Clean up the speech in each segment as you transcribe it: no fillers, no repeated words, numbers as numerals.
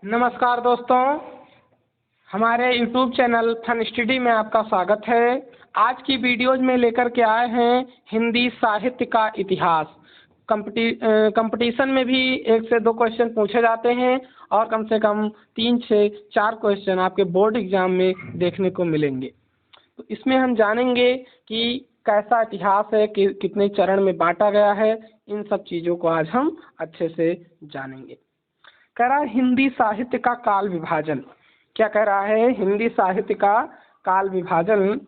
नमस्कार दोस्तों, हमारे YouTube चैनल फन स्टडी में आपका स्वागत है। आज की वीडियोज में लेकर के आए हैं हिंदी साहित्य का इतिहास। कंपटीशन में भी 1 से 2 क्वेश्चन पूछे जाते हैं और कम से कम 3 से 4 क्वेश्चन आपके बोर्ड एग्जाम में देखने को मिलेंगे। तो इसमें हम जानेंगे कि कैसा इतिहास है, कि कितने चरण में बांटा गया है। इन सब चीज़ों को आज हम अच्छे से जानेंगे। कह रहा है हिंदी साहित्य का काल विभाजन। क्या कह रहा है? हिंदी साहित्य का काल विभाजन।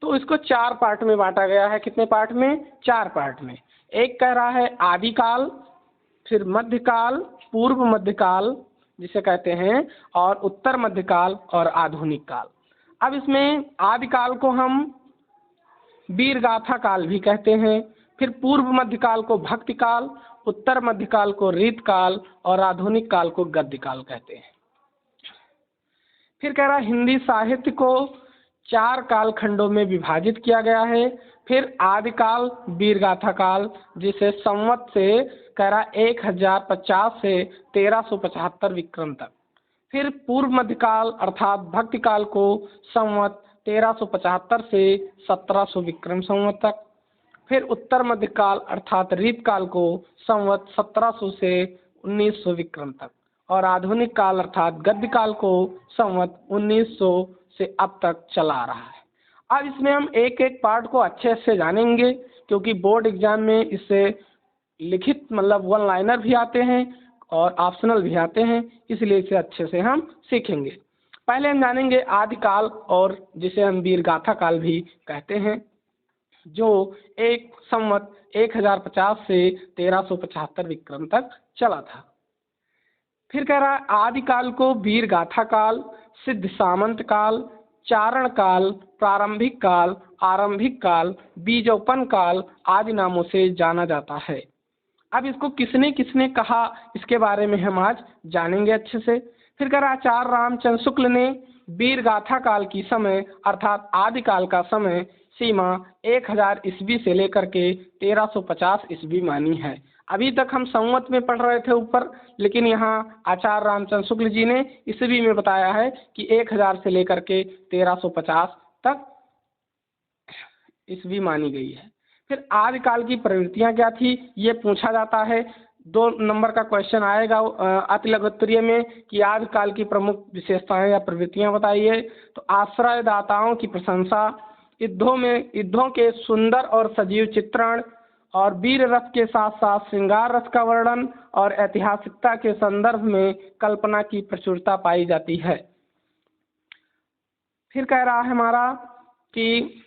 तो इसको 4 पार्ट में बांटा गया है। कितने पार्ट में? 4 पार्ट में। एक कह रहा है आदिकाल, फिर मध्यकाल, पूर्व मध्यकाल जिसे कहते हैं, और उत्तर मध्यकाल और आधुनिक काल। अब इसमें आदिकाल को हम वीर गाथा काल भी कहते हैं, फिर पूर्व मध्यकाल को भक्ति काल, उत्तर मध्यकाल को रीत काल और आधुनिक काल को गद्य काल कहते हैं। फिर कह रहा है हिंदी साहित्य को 4 कालखंडों में विभाजित किया गया है। फिर आदिकाल वीर गाथा काल, जिसे संवत से कह रहा 1050 से 1375 विक्रम तक। फिर पूर्व मध्यकाल अर्थात भक्ति काल को संवत 1375 से 1700 विक्रम संवत तक। फिर उत्तर मध्यकाल अर्थात रीत काल को संवत 1700 से 1900 विक्रम तक, और आधुनिक काल अर्थात गद्य काल को संवत 1900 से अब तक चला रहा है। अब इसमें हम एक एक पार्ट को अच्छे से जानेंगे, क्योंकि बोर्ड एग्जाम में इससे लिखित मतलब 1 लाइनर भी आते हैं और ऑप्शनल भी आते हैं, इसलिए इसे अच्छे से हम सीखेंगे। पहले हम जानेंगे आदिकाल, और जिसे हम वीर गाथा काल भी कहते हैं, जो एक संवत 1050 से 1375 विक्रम तक चला था। फिर कह रहा है आदिकाल को वीर गाथा काल, सिद्ध सामंत काल, चारण काल, प्रारंभिक काल, आरंभिक काल, बीजोपन काल आदि नामों से जाना जाता है। अब इसको किसने किसने कहा, इसके बारे में हम आज जानेंगे अच्छे से। फिर कह रहा आचार्य रामचंद्र शुक्ल ने वीर गाथा काल की समय अर्थात आदिकाल का समय सीमा 1000 ईस्वी से लेकर के 1350 ईस्वी मानी है। अभी तक हम संवत में पढ़ रहे थे ऊपर, लेकिन यहाँ आचार्य रामचंद्र शुक्ल जी ने ईस्वी में बताया है कि 1000 से लेकर के 1350 तक ईस्वी मानी गई है। फिर आदिकाल की प्रवृत्तियाँ क्या थी, ये पूछा जाता है। 2 नंबर का क्वेश्चन आएगा अतिलघुत्तरीय में कि आदिकाल की प्रमुख विशेषताएं या प्रवृत्तियां बताइए। तो आश्रयदाताओं की प्रशंसा, युद्धों के सुंदर और सजीव चित्रण, और वीर रस के साथ साथ श्रृंगार रस का वर्णन, और ऐतिहासिकता के संदर्भ में कल्पना की प्रचुरता पाई जाती है। फिर कह रहा है हमारा कि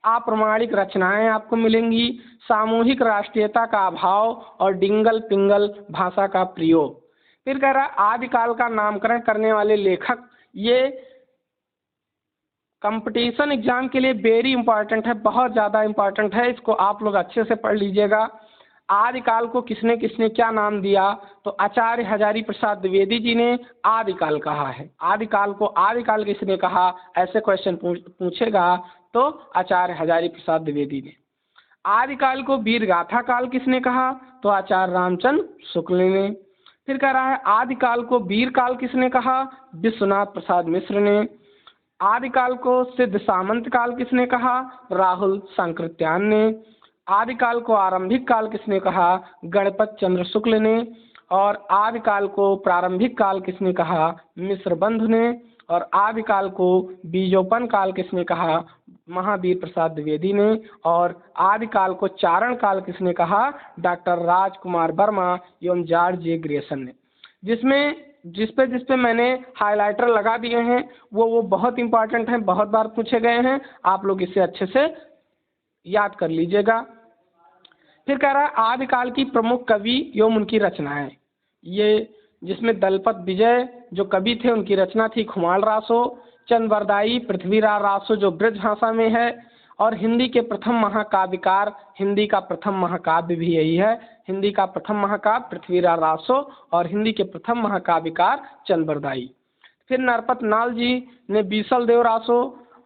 अप्रमाणिक रचनाएं आपको मिलेंगी, सामूहिक राष्ट्रीयता का अभाव और डिंगल पिंगल भाषा का प्रयोग। फिर कह रहा है आदिकाल का नामकरण करने वाले लेखक, ये कंपटीशन एग्जाम के लिए वेरी इंपॉर्टेंट है, बहुत ज़्यादा इंपॉर्टेंट है। इसको आप लोग अच्छे से पढ़ लीजिएगा। आदिकाल को किसने किसने क्या नाम दिया? तो आचार्य हजारी प्रसाद द्विवेदी जी ने आदिकाल कहा है। आदिकाल को आदिकाल किसने कहा, ऐसे क्वेश्चन पूछेगा तो आचार्य हजारी प्रसाद द्विवेदी ने। आदिकाल को वीर गाथा काल किसने कहा? तो आचार्य रामचंद्र शुक्ल ने। फिर कह रहा है आदिकाल को वीर काल किसने कहा? विश्वनाथ प्रसाद मिश्र ने। आदिकाल को सिद्ध सामंत काल किसने कहा? राहुल सांकृत्यायन ने। आदिकाल को आरंभिक काल किसने कहा? गणपत चंद्र शुक्ल ने। और आदिकाल को प्रारंभिक काल किसने कहा? मिश्र बंधु ने। और आदिकाल को बीजोपन काल किसने कहा? महावीर प्रसाद द्विवेदी ने। और आदिकाल को चारण काल किसने कहा? डॉक्टर राजकुमार वर्मा एवं जॉर्ज जे ग्रेसन ने। जिस पे मैंने हाइलाइटर लगा दिए हैं वो बहुत इंपॉर्टेंट हैं, बहुत बार पूछे गए हैं। आप लोग इसे अच्छे से याद कर लीजिएगा। फिर कह रहा है आदिकाल की प्रमुख कवि एवं उनकी रचनाएं, ये जिसमें दलपत विजय जो कवि थे उनकी रचना थी खुमाल रासो, चंद्रवरदायी पृथ्वीराज रासो जो ब्रज भाषा में है, और हिंदी के प्रथम महाकाव्यकार, हिंदी का प्रथम महाकाव्य भी यही है। हिंदी का प्रथम महाकाव्य पृथ्वीराज रासो और हिंदी के प्रथम महाकाव्यकार चंद्रवरदायी। फिर नरपत नाल जी ने बीसल देव रासो,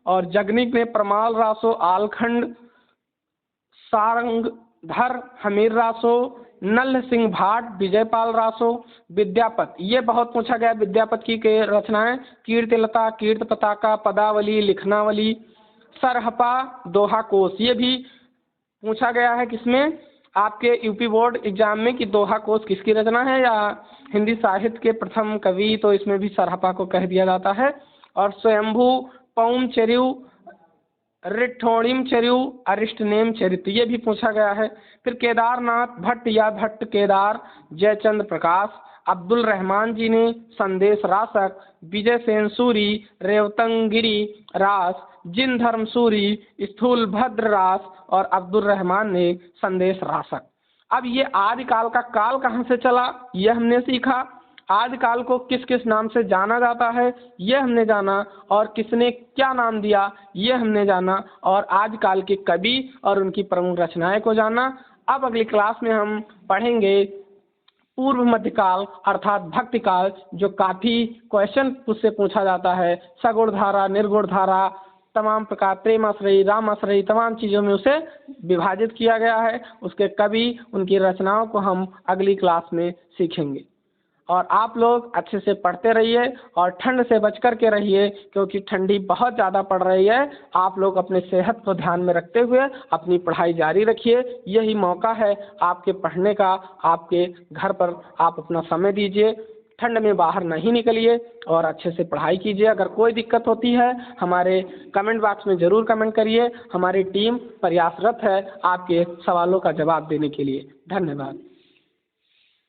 और जगनिक ने परमाल रासो, आलखंड सारंगधर हमीर रासो, नल्ह सिंह भाट, विजयपाल रासो, विद्यापत, ये बहुत पूछा गया विद्यापत की के रचनाएं, कीर्तिलता, कीर्त पताका, पदावली, लिखनावली, सरहपा, दोहा कोश, ये भी पूछा गया है किसमें आपके यूपी बोर्ड एग्जाम में कि दोहा कोश किसकी रचना है, या हिंदी साहित्य के प्रथम कवि, तो इसमें भी सरहपा को कह दिया जाता है। और स्वयंभू, पौम चरिऊ, रिठोड़िम चरिऊ, अरिष्टनेम चरित, ये भी पूछा गया है। फिर केदारनाथ भट्ट या भट्ट केदार, जयचंद्र प्रकाश, अब्दुल रहमान जी ने संदेश रासक, विजय सेन सूरी, रेवतंगिरी रास, जिन धर्म सूरी, स्थूल भद्र रास और अब्दुल रहमान ने संदेश रासक। अब ये आदिकाल का काल कहाँ से चला ये हमने सीखा, आदिकाल को किस किस नाम से जाना जाता है ये हमने जाना, और किसने क्या नाम दिया ये हमने जाना, और आदिकाल के कवि और उनकी प्रमुख रचनाएं को जाना। अब अगली क्लास में हम पढ़ेंगे पूर्व मध्यकाल अर्थात भक्ति काल, जो काफ़ी क्वेश्चन उससे पूछा जाता है, सगुण धारा, निर्गुण धारा, तमाम प्रकार प्रेमाश्रयी, रामाश्रयी, तमाम चीज़ों में उसे विभाजित किया गया है। उसके कवि, उनकी रचनाओं को हम अगली क्लास में सीखेंगे। और आप लोग अच्छे से पढ़ते रहिए और ठंड से बच कर के रहिए, क्योंकि ठंडी बहुत ज़्यादा पड़ रही है। आप लोग अपने सेहत को ध्यान में रखते हुए अपनी पढ़ाई जारी रखिए, यही मौका है आपके पढ़ने का, आपके घर पर आप अपना समय दीजिए, ठंड में बाहर नहीं निकलिए और अच्छे से पढ़ाई कीजिए। अगर कोई दिक्कत होती है हमारे कमेंट बॉक्स में ज़रूर कमेंट करिए, हमारी टीम प्रयासरत है आपके सवालों का जवाब देने के लिए। धन्यवाद।